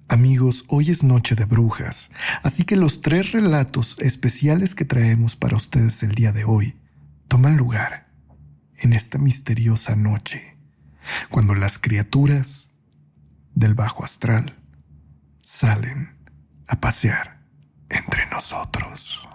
Amigos, hoy es Noche de Brujas, así que los 3 relatos especiales que traemos para ustedes el día de hoy toman lugar en esta misteriosa noche, cuando las criaturas del bajo astral salen a pasear entre nosotros.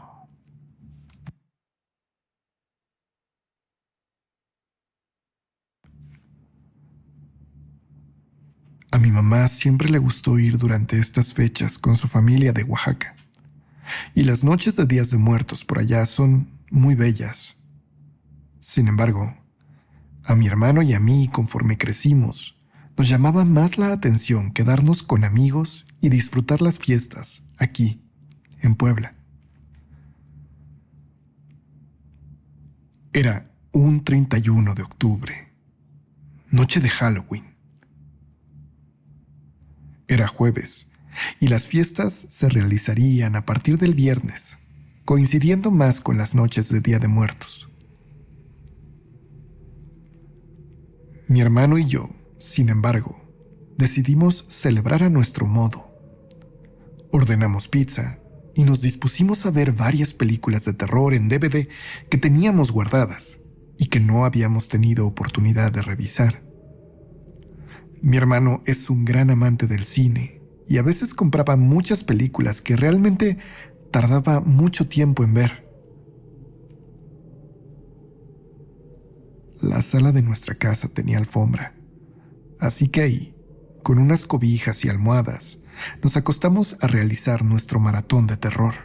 A mi mamá siempre le gustó ir durante estas fechas con su familia de Oaxaca, y las noches de Días de Muertos por allá son muy bellas. Sin embargo, a mi hermano y a mí, conforme crecimos, nos llamaba más la atención quedarnos con amigos y disfrutar las fiestas aquí, en Puebla. Era un 31 de octubre, noche de Halloween. Era jueves, y las fiestas se realizarían a partir del viernes, coincidiendo más con las noches de Día de Muertos. Mi hermano y yo, sin embargo, decidimos celebrar a nuestro modo. Ordenamos pizza y nos dispusimos a ver varias películas de terror en DVD que teníamos guardadas y que no habíamos tenido oportunidad de revisar. Mi hermano es un gran amante del cine y a veces compraba muchas películas que realmente tardaba mucho tiempo en ver. La sala de nuestra casa tenía alfombra, así que ahí, con unas cobijas y almohadas, nos acostamos a realizar nuestro maratón de terror.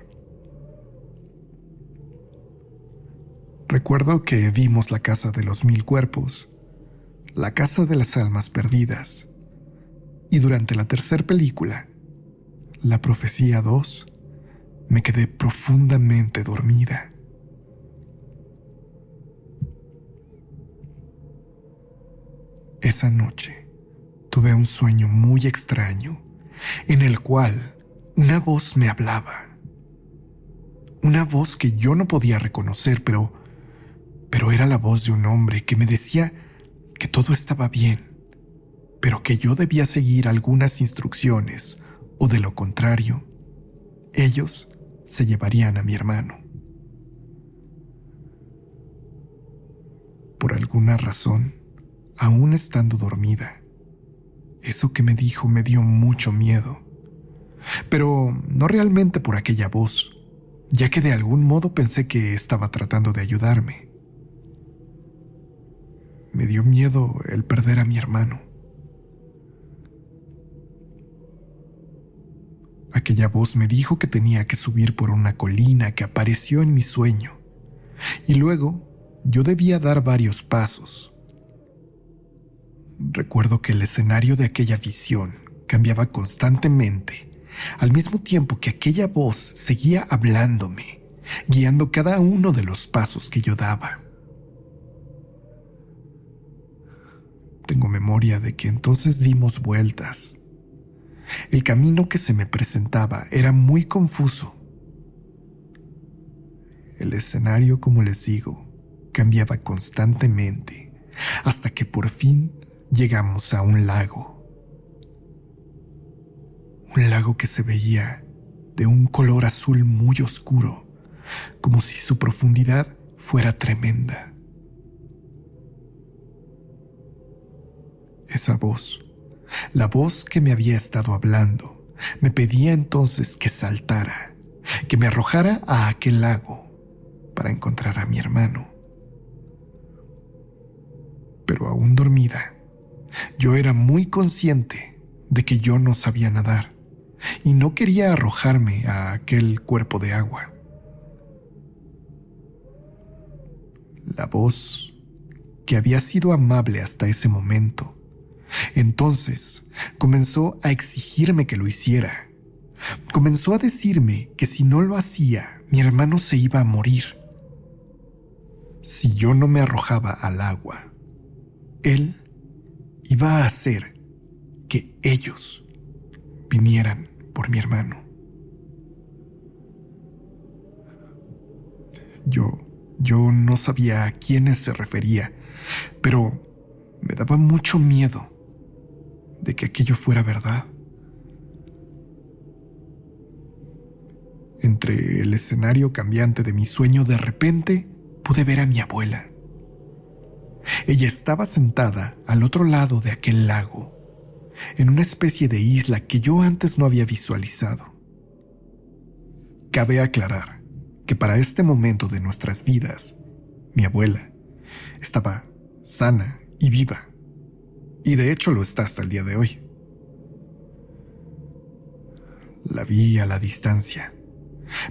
Recuerdo que vimos La Casa de los Mil Cuerpos, La Casa de las Almas Perdidas, y durante la tercera película, La Profecía 2, me quedé profundamente dormida. Esa noche tuve un sueño muy extraño, en el cual una voz me hablaba. Una voz que yo no podía reconocer, pero era la voz de un hombre que me decía que todo estaba bien, pero que yo debía seguir algunas instrucciones, o de lo contrario, ellos se llevarían a mi hermano. Por alguna razón, aún estando dormida, eso que me dijo me dio mucho miedo, pero no realmente por aquella voz, ya que de algún modo pensé que estaba tratando de ayudarme. Me dio miedo el perder a mi hermano. Aquella voz me dijo que tenía que subir por una colina que apareció en mi sueño, y luego yo debía dar varios pasos. Recuerdo que el escenario de aquella visión cambiaba constantemente, al mismo tiempo que aquella voz seguía hablándome, guiando cada uno de los pasos que yo daba. Tengo memoria de que entonces dimos vueltas. El camino que se me presentaba era muy confuso. El escenario, como les digo, cambiaba constantemente, hasta que por fin llegamos a un lago. Un lago que se veía de un color azul muy oscuro, como si su profundidad fuera tremenda. Esa voz, la voz que me había estado hablando, me pedía entonces que saltara, que me arrojara a aquel lago para encontrar a mi hermano. Pero aún dormida, yo era muy consciente de que yo no sabía nadar y no quería arrojarme a aquel cuerpo de agua. La voz, que había sido amable hasta ese momento, entonces comenzó a exigirme que lo hiciera. Comenzó a decirme que si no lo hacía, mi hermano se iba a morir. Si yo no me arrojaba al agua, él iba a hacer que ellos vinieran por mi hermano. Yo no sabía a quiénes se refería, pero me daba mucho miedo de que aquello fuera verdad. Entre el escenario cambiante de mi sueño, de repente pude ver a mi abuela. Ella estaba sentada al otro lado de aquel lago, en una especie de isla que yo antes no había visualizado. Cabe aclarar que para este momento de nuestras vidas, mi abuela estaba sana y viva, y de hecho lo está hasta el día de hoy. La vi a la distancia,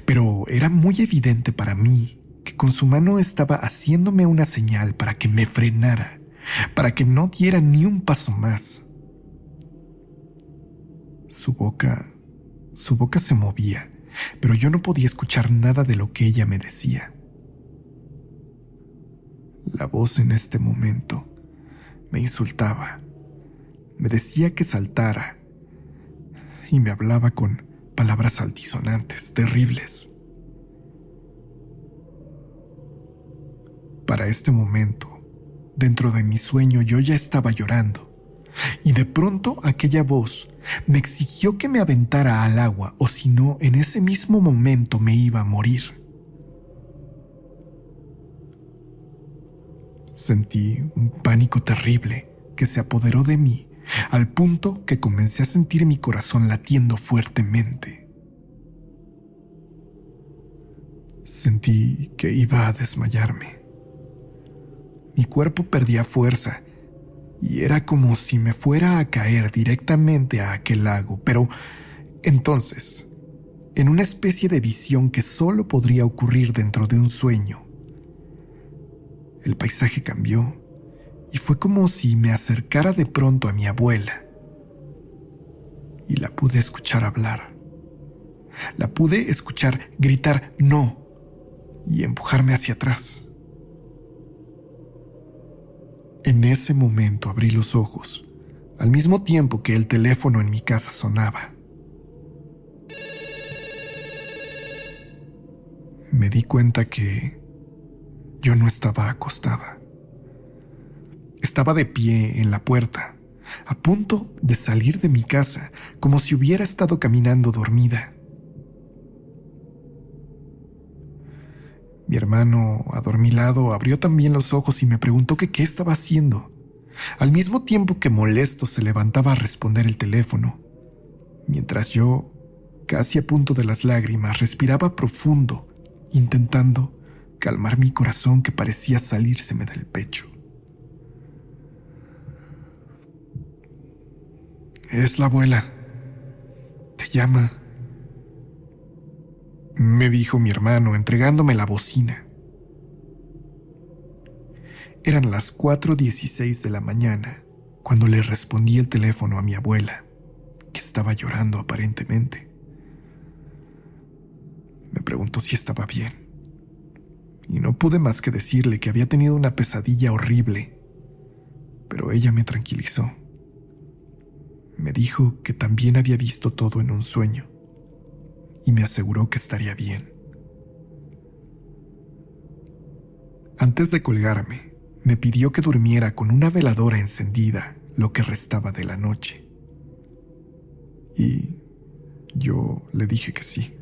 pero era muy evidente para mí que con su mano estaba haciéndome una señal para que me frenara, para que no diera ni un paso más. Su boca se movía, pero yo no podía escuchar nada de lo que ella me decía. La voz en este momento me insultaba, me decía que saltara y me hablaba con palabras altisonantes, terribles. Para este momento, dentro de mi sueño yo ya estaba llorando, y de pronto aquella voz me exigió que me aventara al agua, o si no, en ese mismo momento me iba a morir. Sentí un pánico terrible que se apoderó de mí, al punto que comencé a sentir mi corazón latiendo fuertemente. Sentí que iba a desmayarme. Mi cuerpo perdía fuerza y era como si me fuera a caer directamente a aquel lago, pero entonces, en una especie de visión que solo podría ocurrir dentro de un sueño, el paisaje cambió y fue como si me acercara de pronto a mi abuela y la pude escuchar hablar. La pude escuchar gritar "no" y empujarme hacia atrás. En ese momento abrí los ojos, al mismo tiempo que el teléfono en mi casa sonaba. Me di cuenta que yo no estaba acostada. Estaba de pie en la puerta, a punto de salir de mi casa, como si hubiera estado caminando dormida. Mi hermano, adormilado, abrió también los ojos y me preguntó que qué estaba haciendo. Al mismo tiempo que molesto se levantaba a responder el teléfono, mientras yo, casi a punto de las lágrimas, respiraba profundo, intentando calmar mi corazón que parecía salírseme del pecho. Es la abuela. Te llama, me dijo mi hermano, entregándome la bocina. Eran las 4:16 de la mañana cuando le respondí el teléfono a mi abuela, que estaba llorando aparentemente. Me preguntó si estaba bien, y no pude más que decirle que había tenido una pesadilla horrible, pero ella me tranquilizó. Me dijo que también había visto todo en un sueño, y me aseguró que estaría bien. Antes de colgarme, me pidió que durmiera con una veladora encendida lo que restaba de la noche. Y yo le dije que sí.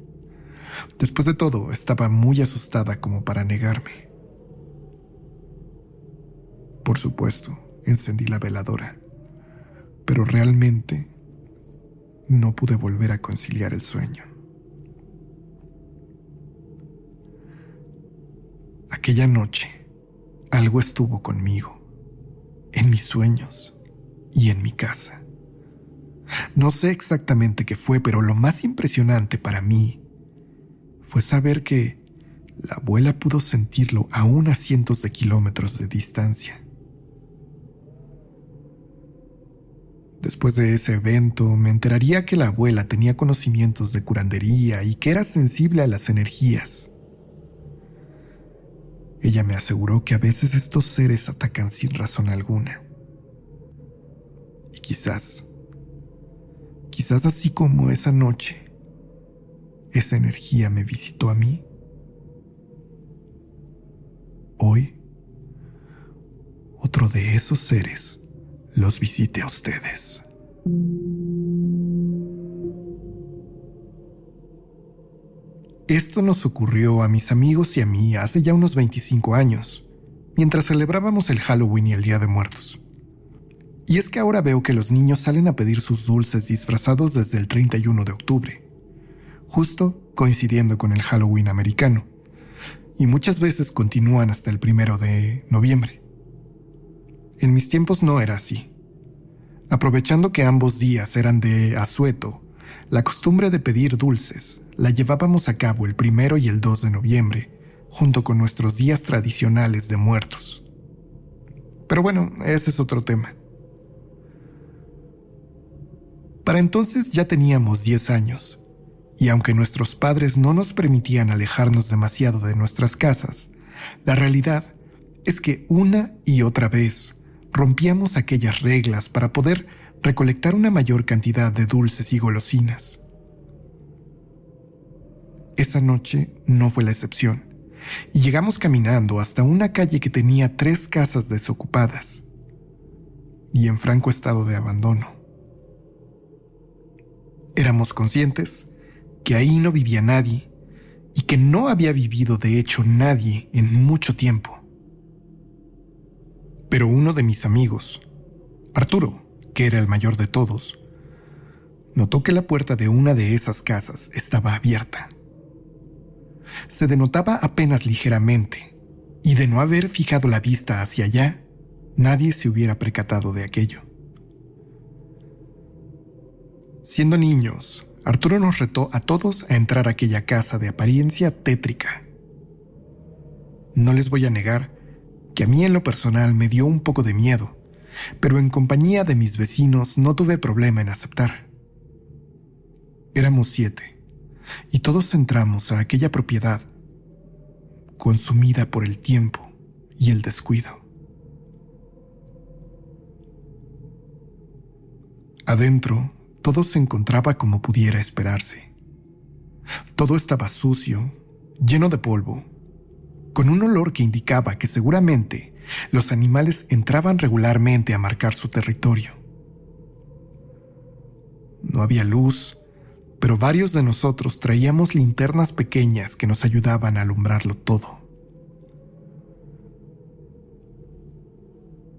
Después de todo, estaba muy asustada como para negarme. Por supuesto, encendí la veladora, pero realmente no pude volver a conciliar el sueño. Aquella noche, algo estuvo conmigo, en mis sueños y en mi casa. No sé exactamente qué fue, pero lo más impresionante para mí fue saber que la abuela pudo sentirlo aún a cientos de kilómetros de distancia. Después de ese evento, me enteraría que la abuela tenía conocimientos de curandería y que era sensible a las energías. Ella me aseguró que a veces estos seres atacan sin razón alguna. Y quizás así como esa noche, esa energía me visitó a mí. hoy otro de esos seres los visite a ustedes. Esto nos ocurrió a mis amigos y a mí hace ya unos 25 años, mientras celebrábamos el Halloween y el Día de Muertos. Y es que ahora veo que los niños salen a pedir sus dulces disfrazados desde el 31 de octubre, justo coincidiendo con el Halloween americano, y muchas veces continúan hasta el 1 de noviembre. En mis tiempos no era así. Aprovechando que ambos días eran de asueto, la costumbre de pedir dulces la llevábamos a cabo el 1 y el 2 de noviembre, junto con nuestros días tradicionales de muertos. Pero bueno, ese es otro tema. Para entonces ya teníamos 10 años, y aunque nuestros padres no nos permitían alejarnos demasiado de nuestras casas, la realidad es que una y otra vez rompíamos aquellas reglas para poder recolectar una mayor cantidad de dulces y golosinas. Esa noche no fue la excepción, y llegamos caminando hasta una calle que tenía 3 casas desocupadas y en franco estado de abandono. Éramos conscientes que ahí no vivía nadie y que no había vivido de hecho nadie en mucho tiempo. Pero uno de mis amigos, Arturo, que era el mayor de todos, notó que la puerta de una de esas casas estaba abierta. Se denotaba apenas ligeramente, y de no haber fijado la vista hacia allá, nadie se hubiera percatado de aquello. Siendo niños, Arturo nos retó a todos a entrar a aquella casa de apariencia tétrica. No les voy a negar que a mí en lo personal me dio un poco de miedo, pero en compañía de mis vecinos no tuve problema en aceptar. Éramos 7, y todos entramos a aquella propiedad, consumida por el tiempo y el descuido. Adentro, todo se encontraba como pudiera esperarse. Todo estaba sucio, lleno de polvo, con un olor que indicaba que seguramente los animales entraban regularmente a marcar su territorio. No había luz, pero varios de nosotros traíamos linternas pequeñas que nos ayudaban a alumbrarlo todo.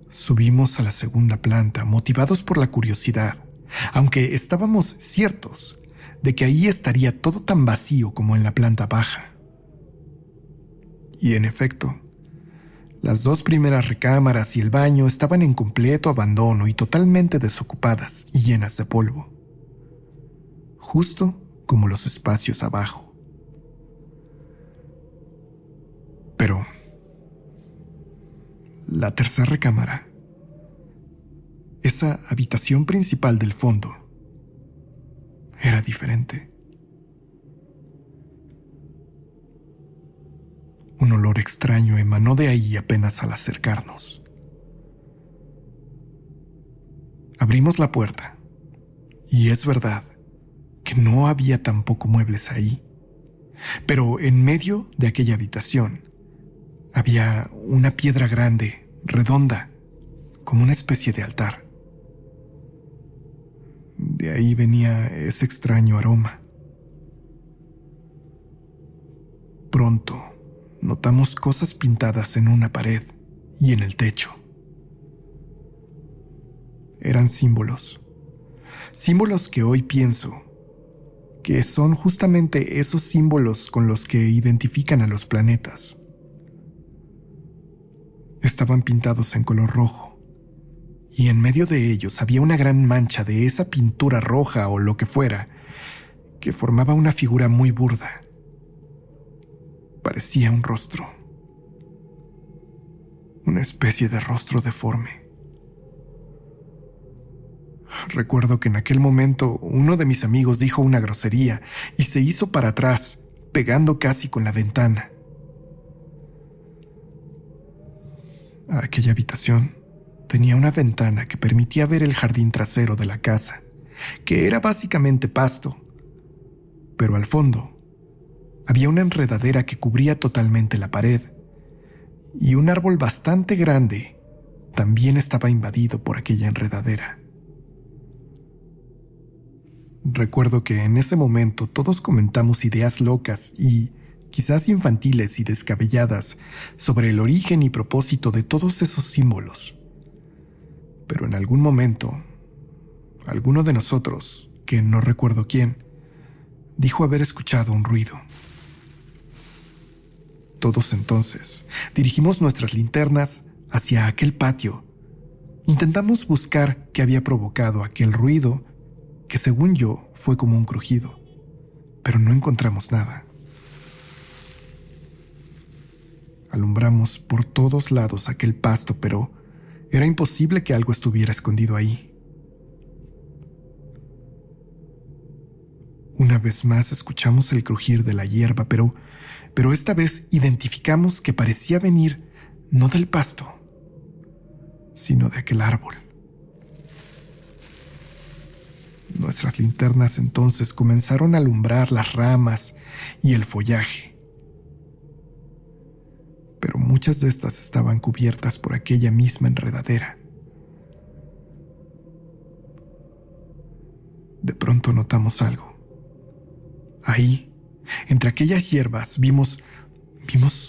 Subimos a la segunda planta, motivados por la curiosidad, aunque estábamos ciertos de que ahí estaría todo tan vacío como en la planta baja. Y en efecto, las 2 primeras recámaras y el baño estaban en completo abandono y totalmente desocupadas y llenas de polvo, justo como los espacios abajo. Pero la tercera recámara, esa habitación principal del fondo, era diferente. Un olor extraño emanó de ahí apenas al acercarnos. Abrimos la puerta, y es verdad que no había tampoco muebles ahí, pero en medio de aquella habitación había una piedra grande, redonda, como una especie de altar. De ahí venía ese extraño aroma. Pronto notamos cosas pintadas en una pared y en el techo. Eran símbolos que hoy pienso que son justamente esos símbolos con los que identifican a los planetas. Estaban pintados en color rojo, y en medio de ellos había una gran mancha de esa pintura roja o lo que fuera, que formaba una figura muy burda. Parecía un rostro, una especie de rostro deforme. Recuerdo que en aquel momento uno de mis amigos dijo una grosería y se hizo para atrás, pegando casi con la ventana. Aquella habitación tenía una ventana que permitía ver el jardín trasero de la casa, que era básicamente pasto, pero al fondo había una enredadera que cubría totalmente la pared, y un árbol bastante grande también estaba invadido por aquella enredadera. Recuerdo que en ese momento todos comentamos ideas locas y quizás infantiles y descabelladas sobre el origen y propósito de todos esos símbolos. Pero en algún momento, alguno de nosotros, que no recuerdo quién, dijo haber escuchado un ruido. Todos entonces dirigimos nuestras linternas hacia aquel patio. Intentamos buscar qué había provocado aquel ruido, que según yo fue como un crujido, pero no encontramos nada. Alumbramos por todos lados aquel pasto, pero era imposible que algo estuviera escondido ahí. Una vez más escuchamos el crujir de la hierba, pero esta vez identificamos que parecía venir no del pasto, sino de aquel árbol. Nuestras linternas entonces comenzaron a alumbrar las ramas y el follaje, pero muchas de estas estaban cubiertas por aquella misma enredadera. De pronto notamos algo. Ahí, entre aquellas hierbas, vimos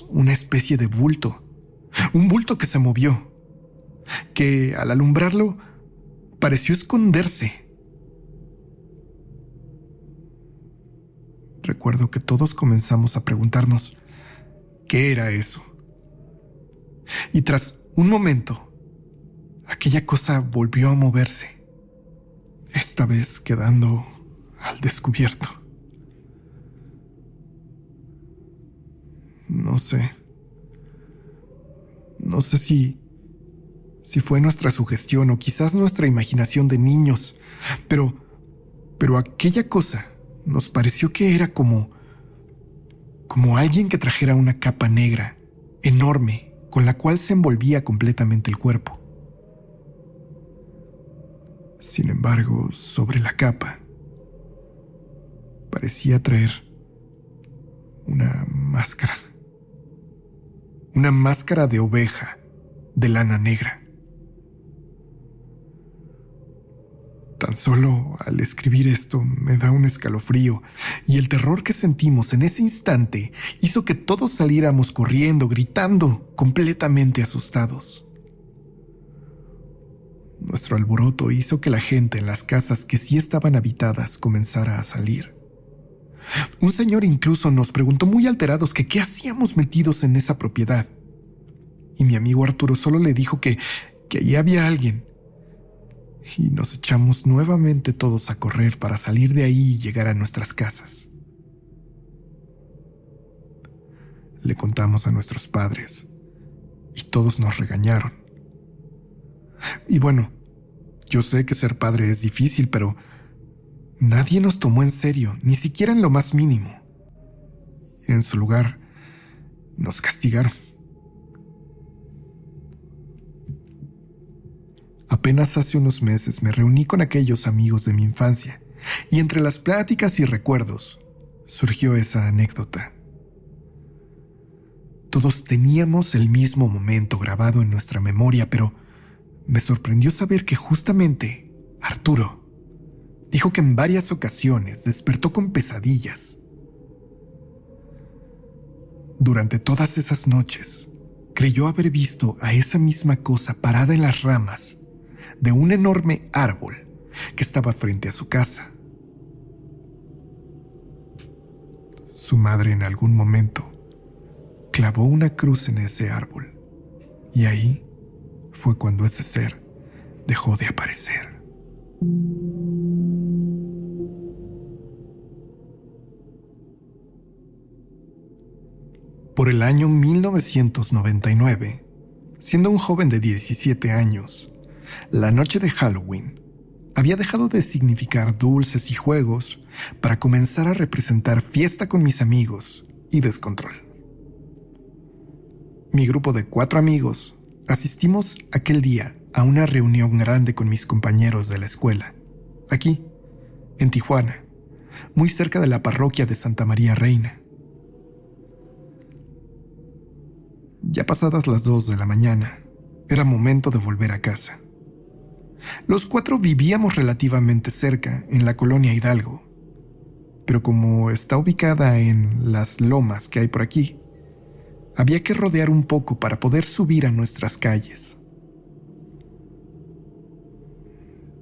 una especie de bulto, un bulto que se movió, que al alumbrarlo pareció esconderse. Recuerdo que todos comenzamos a preguntarnos qué era eso. Y tras un momento, aquella cosa volvió a moverse, esta vez quedando al descubierto. No sé si fue nuestra sugestión o quizás nuestra imaginación de niños, pero aquella cosa nos pareció que era como alguien que trajera una capa negra, enorme, con la cual se envolvía completamente el cuerpo. Sin embargo, sobre la capa parecía traer una máscara de oveja de lana negra. Tan solo al escribir esto me da un escalofrío, y el terror que sentimos en ese instante hizo que todos saliéramos corriendo, gritando, completamente asustados. Nuestro alboroto hizo que la gente en las casas que sí estaban habitadas comenzara a salir. Un señor incluso nos preguntó muy alterados que qué hacíamos metidos en esa propiedad, y mi amigo Arturo solo le dijo que allí había alguien. Y nos echamos nuevamente todos a correr para salir de ahí y llegar a nuestras casas. Le contamos a nuestros padres y todos nos regañaron. Y bueno, yo sé que ser padre es difícil, pero nadie nos tomó en serio, ni siquiera en lo más mínimo. En su lugar, nos castigaron. Apenas hace unos meses me reuní con aquellos amigos de mi infancia, y entre las pláticas y recuerdos surgió esa anécdota. Todos teníamos el mismo momento grabado en nuestra memoria, pero me sorprendió saber que justamente Arturo dijo que en varias ocasiones despertó con pesadillas. Durante todas esas noches, creyó haber visto a esa misma cosa parada en las ramas de un enorme árbol que estaba frente a su casa. Su madre en algún momento clavó una cruz en ese árbol, y ahí fue cuando ese ser dejó de aparecer. Por el año 1999, siendo un joven de 17 años, la noche de Halloween había dejado de significar dulces y juegos para comenzar a representar fiesta con mis amigos y descontrol. Mi grupo de 4 amigos asistimos aquel día a una reunión grande con mis compañeros de la escuela, aquí, en Tijuana, muy cerca de la parroquia de Santa María Reina. Ya pasadas las 2 de la mañana, era momento de volver a casa. Los 4 vivíamos relativamente cerca, en la colonia Hidalgo, pero como está ubicada en las lomas que hay por aquí, había que rodear un poco para poder subir a nuestras calles.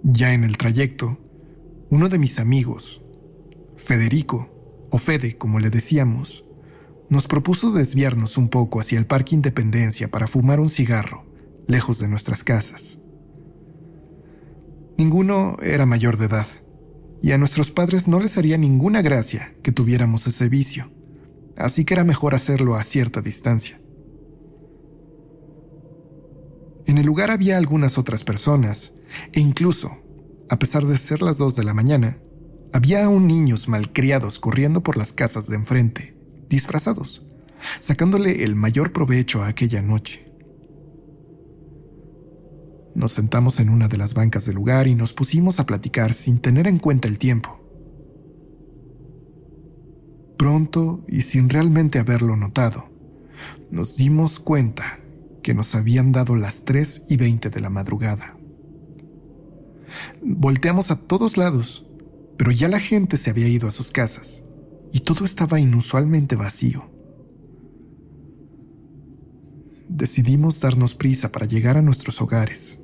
Ya en el trayecto, uno de mis amigos, Federico, o Fede como le decíamos, nos propuso desviarnos un poco hacia el Parque Independencia para fumar un cigarro, lejos de nuestras casas. Ninguno era mayor de edad, y a nuestros padres no les haría ninguna gracia que tuviéramos ese vicio, así que era mejor hacerlo a cierta distancia. En el lugar había algunas otras personas, e incluso, a pesar de ser las 2 de la mañana, había aún niños malcriados corriendo por las casas de enfrente, disfrazados, sacándole el mayor provecho a aquella noche. Nos sentamos en una de las bancas del lugar y nos pusimos a platicar sin tener en cuenta el tiempo. Pronto, y sin realmente haberlo notado, nos dimos cuenta que nos habían dado las 3:20 de la madrugada. Volteamos a todos lados, pero ya la gente se había ido a sus casas y todo estaba inusualmente vacío. Decidimos darnos prisa para llegar a nuestros hogares.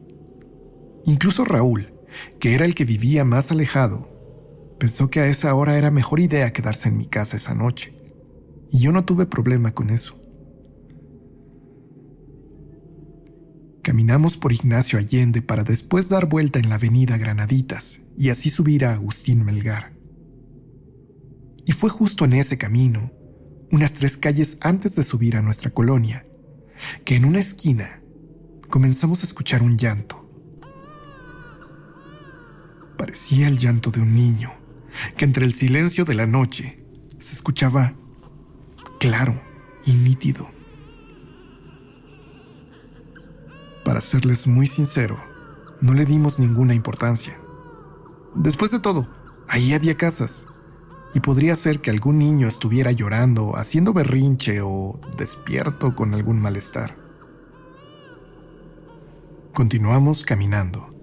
Incluso Raúl, que era el que vivía más alejado, pensó que a esa hora era mejor idea quedarse en mi casa esa noche, y yo no tuve problema con eso. Caminamos por Ignacio Allende para después dar vuelta en la avenida Granaditas y así subir a Agustín Melgar. Y fue justo en ese camino, unas 3 calles antes de subir a nuestra colonia, que en una esquina comenzamos a escuchar un llanto. Parecía el llanto de un niño, que entre el silencio de la noche se escuchaba claro y nítido. Para serles muy sincero, no le dimos ninguna importancia. Después de todo, ahí había casas, y podría ser que algún niño estuviera llorando, haciendo berrinche o despierto con algún malestar. Continuamos caminando.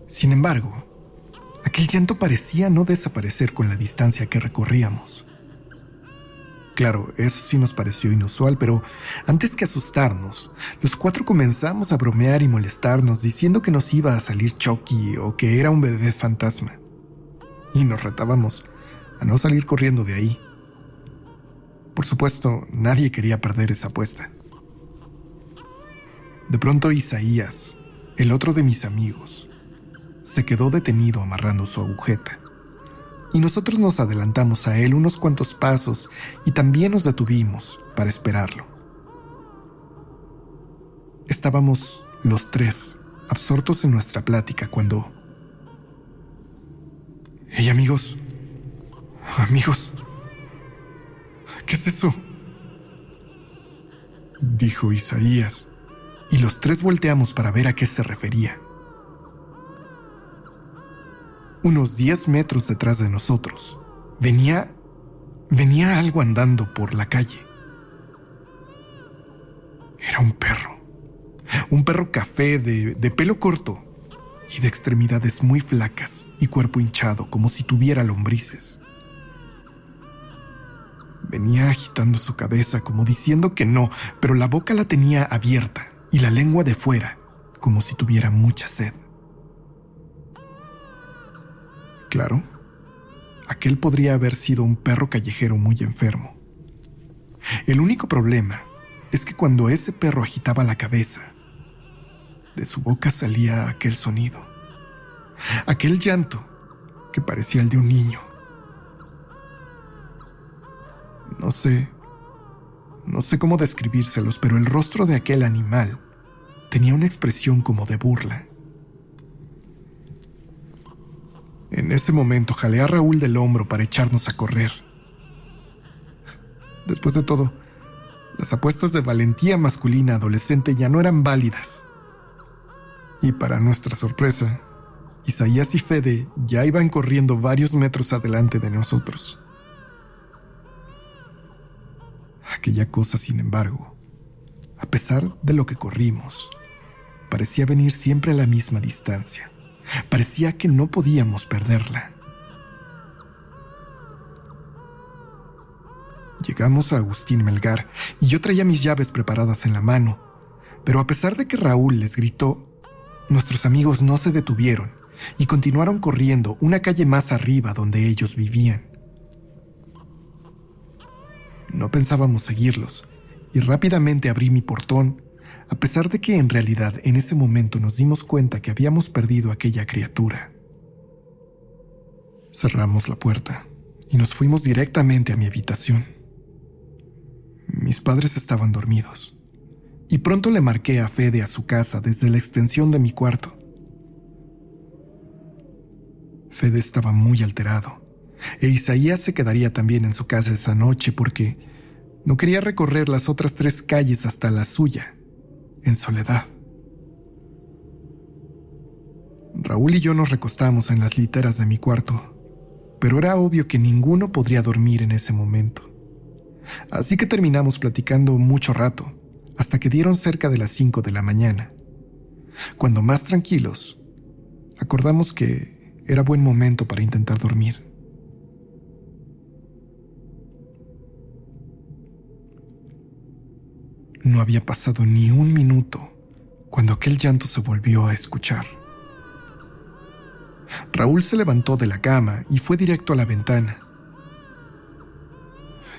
Sin embargo, aquel llanto parecía no desaparecer con la distancia que recorríamos. Claro, eso sí nos pareció inusual, pero antes que asustarnos, los 4 comenzamos a bromear y molestarnos diciendo que nos iba a salir Chucky o que era un bebé fantasma. Y nos retábamos a no salir corriendo de ahí. Por supuesto, nadie quería perder esa apuesta. De pronto Isaías, el otro de mis amigos, se quedó detenido amarrando su agujeta. Y nosotros nos adelantamos a él unos cuantos pasos y también nos detuvimos para esperarlo. Estábamos los 3 absortos en nuestra plática cuando... ¡Hey, amigos! ¡Amigos! ¿Qué es eso?, dijo Isaías, y los 3 volteamos para ver a qué se refería. Unos 10 metros detrás de nosotros, venía algo andando por la calle. Era un perro café de pelo corto y de extremidades muy flacas y cuerpo hinchado como si tuviera lombrices. Venía agitando su cabeza como diciendo que no, pero la boca la tenía abierta y la lengua de fuera, como si tuviera mucha sed. Claro, aquel podría haber sido un perro callejero muy enfermo. El único problema es que cuando ese perro agitaba la cabeza, de su boca salía aquel sonido, aquel llanto que parecía el de un niño. No sé cómo describírselos, pero el rostro de aquel animal tenía una expresión como de burla. En ese momento jalé a Raúl del hombro para echarnos a correr. Después de todo, las apuestas de valentía masculina adolescente ya no eran válidas. Y para nuestra sorpresa, Isaías y Fede ya iban corriendo varios metros adelante de nosotros. Aquella cosa, sin embargo, A pesar de lo que corrimos, parecía venir siempre a la misma distancia. Parecía que no podíamos perderla. Llegamos a Agustín Melgar y yo traía mis llaves preparadas en la mano, pero a pesar de que Raúl les gritó, nuestros amigos no se detuvieron y continuaron corriendo una calle más arriba donde ellos vivían. No pensábamos seguirlos y rápidamente abrí mi portón, a pesar de que en realidad en ese momento nos dimos cuenta que habíamos perdido a aquella criatura. Cerramos la puerta y nos fuimos directamente a mi habitación. Mis padres estaban dormidos y pronto le marqué a Fede a su casa desde la extensión de mi cuarto. Fede estaba muy alterado e Isaías se quedaría también en su casa esa noche porque no quería recorrer las otras 3 calles hasta la suya, en soledad. Raúl y yo nos recostamos en las literas de mi cuarto, pero era obvio que ninguno podría dormir en ese momento. Así que terminamos platicando mucho rato, hasta que dieron cerca de las 5 de la mañana. Cuando más tranquilos, acordamos que era buen momento para intentar dormir. No había pasado ni un minuto cuando aquel llanto se volvió a escuchar. Raúl se levantó de la cama y fue directo a la ventana.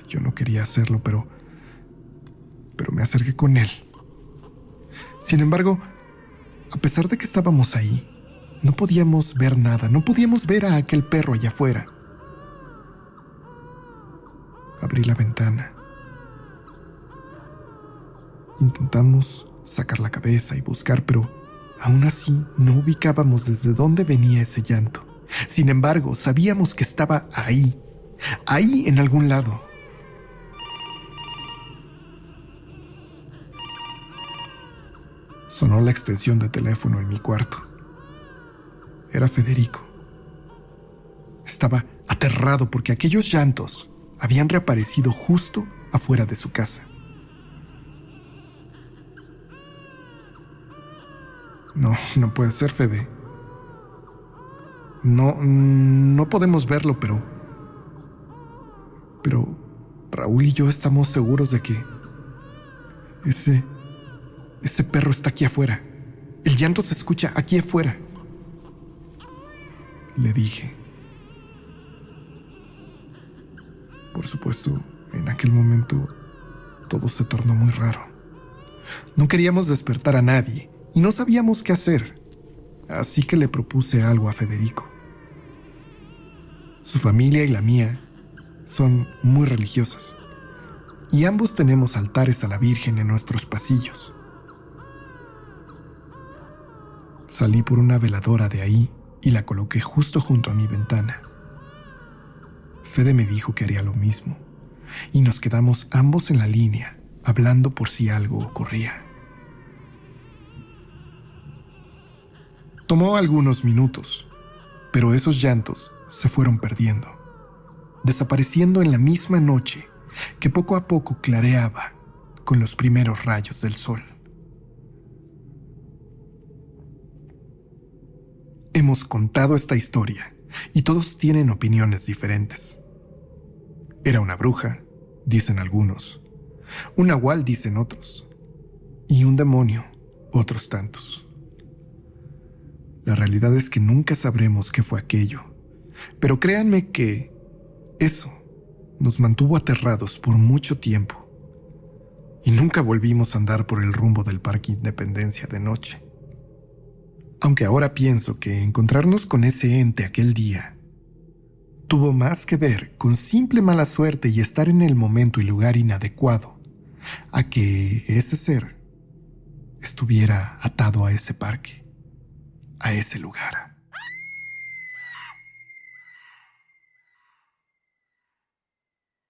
Yo no quería hacerlo, pero me acerqué con él. Sin embargo, a pesar de que estábamos ahí, no podíamos ver nada, no podíamos ver a aquel perro allá afuera. Abrí la ventana. Intentamos sacar la cabeza y buscar, pero aún así no ubicábamos desde dónde venía ese llanto. Sin embargo, sabíamos que estaba ahí en algún lado. Sonó la extensión de teléfono en mi cuarto. Era Federico. Estaba aterrado porque aquellos llantos habían reaparecido justo afuera de su casa. No puede ser, Fede. No podemos verlo, pero Raúl y yo estamos seguros de que ese perro está aquí afuera. El llanto se escucha aquí afuera. Le dije. Por supuesto, en aquel momento todo se tornó muy raro. No queríamos despertar a nadie y no sabíamos qué hacer, así que le propuse algo a Federico. Su familia y la mía son muy religiosas y ambos tenemos altares a la Virgen en nuestros pasillos. Salí por una veladora de ahí y la coloqué justo junto a mi ventana. Fede me dijo que haría lo mismo y nos quedamos ambos en la línea, hablando por si algo ocurría. Tomó algunos minutos, pero esos llantos se fueron perdiendo, desapareciendo en la misma noche que poco a poco clareaba con los primeros rayos del sol. Hemos contado esta historia y todos tienen opiniones diferentes. Era una bruja, dicen algunos, un nahual, dicen otros, y un demonio, otros tantos. La realidad es que nunca sabremos qué fue aquello, pero créanme que eso nos mantuvo aterrados por mucho tiempo y nunca volvimos a andar por el rumbo del Parque Independencia de noche. Aunque ahora pienso que encontrarnos con ese ente aquel día tuvo más que ver con simple mala suerte y estar en el momento y lugar inadecuado a que ese ser estuviera atado a ese parque, a ese lugar.